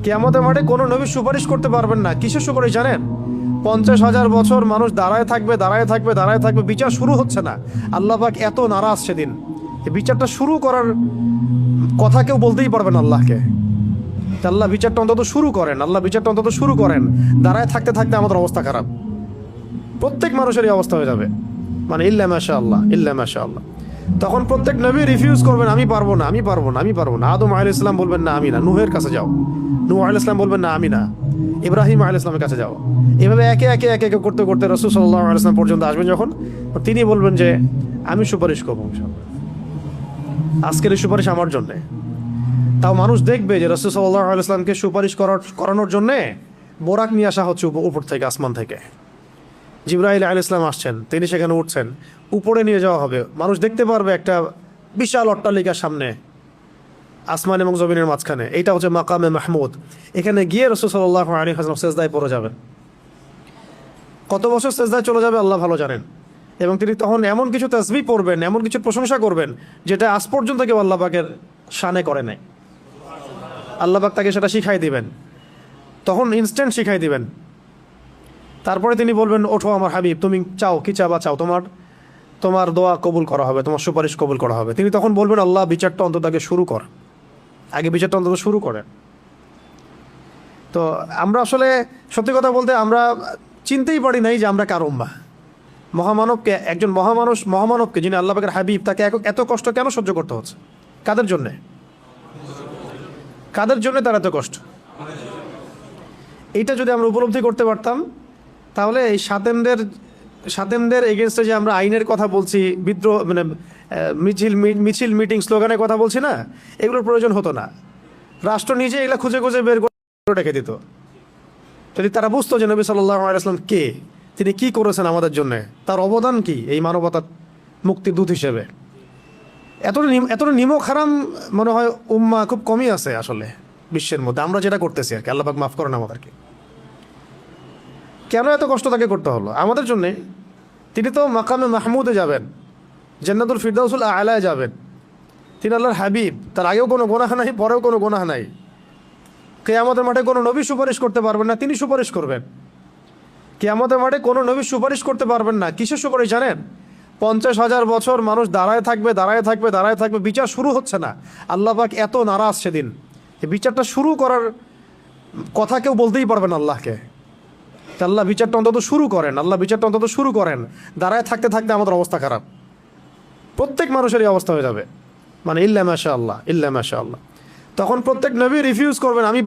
কিয়ামতের মাঠে কোনো নবী সুপারিশ করতে পারবেন না। কিসের সুপারিশ জানেন? 50,000 বছর মানুষ দাঁড়ায় থাকবে, দাঁড়ায় থাকবে, দাঁড়ায় থাকবে, বিচার শুরু হচ্ছে না। আল্লাহ পাক এত নারাজ সেদিন, এই বিচারটা শুরু করার কথা কেউ বলতেই পারবে না আল্লাহকে। আল্লাহ বিচারটা অন্তত শুরু করেন, আল্লাহ বিচারটা অন্তত শুরু করেন। দাঁড়ায় থাকতে থাকতে আমাদের অবস্থা খারাপ, প্রত্যেক মানুষেরই অবস্থা হয়ে যাবে। মানে ইল্লা মাশাআল্লাহ, ইল্লা মাশাআল্লাহ। তখন প্রত্যেক নবী রিফিউজ করবেন, আমি পারবো না, আমি পারবো না, আমি পারবো না। আদম আলাইহিস সালাম বলবেন না আমি না, নূহের কাছে যাও। নূহ আলাইহিস সালাম বলবেন না আমি না, ইব্রাহিম আলাইহিস সালামের কাছে যাও। এভাবে একে একে একে একে করতে করতে রাসূল সাল্লাল্লাহু আলাইহি ওয়াসাল্লাম পর্যন্ত আসবেন যখন, তিনি বলবেন যে আমি সুপারিশ করবো ইনশাআল্লাহ, আজকের এই সুপারিশ আমার জন্যে। তাও মানুষ দেখবে যে রাসূল সাল্লাল্লাহু আলাইহি ওয়াসাল্লামকে সুপারিশ করানোর জন্যে বোরাক নিয়ে আসা হচ্ছে উপর থেকে, আসমান থেকে। জিবরাইল আলাইহিস সালাম আসছেন, তিনি সেখানে উঠছেন, উপরে নিয়ে যাওয়া হবে। মানুষ দেখতে পারবে একটা বিশাল অট্টালিকার সামনে, আসমান এবং জমিনের মাঝখানে। এইটা হচ্ছে মাকামে মাহমুদ। এখানে গিয়ে রাসূল সাল্লাল্লাহু আলাইহি ওয়াসাল্লাম সেজদায় পড়ে যাবেন। কত বছর সেজদায় চলে যাবে আল্লাহ ভালো জানেন। এবং তিনি তখন এমন কিছু তাসবিহ পড়বেন, এমন কিছু প্রশংসা করবেন, যেটা আজ পর্যন্ত কেউ আল্লাহ পাকের শানে করে নাই। আল্লাহ পাক তাকে সেটা শিখাই দিবেন, তখন ইনস্ট্যান্ট শিখাই দিবেন। তারপরে তিনি বলবেন, ওঠো আমার হাবিব, তুমি চাও কি চাবা চাও, তোমার দোয়া কবুল করা হবে, তোমার সুপারিশ কবুল করা হবে। তিনি তখন বলবেন, আল্লাহ বিচারটা অন্তত আগে শুরু কর, আগে বিচারটা অন্তত শুরু করেন। তো আমরা আসলে সত্যি কথা বলতে আমরা চিনতেই পারি নাই যে আমরা কার উম্মাহ। মহামানবকে, একজন মহামানবকে, যিনি আল্লাহ পাকের হাবিব, তাকে এত কষ্ট কেন সহ্য করতে হচ্ছে? কাদের জন্যে? কাদের জন্য তার এত কষ্ট? এইটা যদি আমরা উপলব্ধি করতে পারতাম, তাহলে এই সাতেমদের এগেনস্টে যে আমরা আইনের কথা বলছি, বিদ্রোহ মানে মিছিল মিটিং স্লোগানের কথা বলছি না, এগুলোর প্রয়োজন হতো না। রাষ্ট্র নিজে এগুলো খুঁজে খুঁজে বের করে রেখে দিত। যদি তারা বুঝতো যে নবী সাল্লাল্লাহু আলাইহি ওয়াসাল্লাম কে, তিনি কি করেছেন আমাদের জন্য, তার অবদান কি এই মানবতার মুক্তির দূত হিসেবে। এতটা নিমক হারাম মনে হয় উম্মাহ খুব কমই আছে আসলে বিশ্বের মধ্যে, আমরা যেটা করতেছি আর কি। আল্লাহ পাক মাফ করেন আমাদেরকে। কেন এত কষ্ট তাকে করতে হলো আমাদের জন্যে? তিনি তো মাকামে মাহমুদে যাবেন, জান্নাতুল ফিরদাউসুল আলায় যাবেন। তিনি আল্লাহর হাবিব, তার আগেও কোনো গুনাহ নাই, পরেও কোনো গুনাহ নাই। কিয়ামতের মাঠে কোনো নবী সুপারিশ করতে পারবেন না, তিনি সুপারিশ করবেন। কিয়ামতের মাঠে কোনো নবী সুপারিশ করতে পারবেন না। কিসের সুপারিশ জানেন? 50,000 বছর মানুষ দাঁড়ায় থাকবে, দাঁড়ায় থাকবে, দাঁড়ায় থাকবে, বিচার শুরু হচ্ছে না। আল্লাহ পাক এত নারাজ সেদিন, এই বিচারটা শুরু করার কথা কেউ বলতেই পারবে না আল্লাহকে। আল্লাহ বিচারটা অন্তত শুরু করেন, আল্লাহ বিচারটা অন্তত শুরু করেন। দাঁড়ায় থাকতে থাকতে আমাদের অবস্থা খারাপ, প্রত্যেক মানুষেরই অবস্থা হয়ে যাবে। মানে ইল্লা মাশাআল্লাহ, ইল্লা মাশাআল্লাহ। তখন প্রত্যেক নবী রিফিউজ করবেন, আমি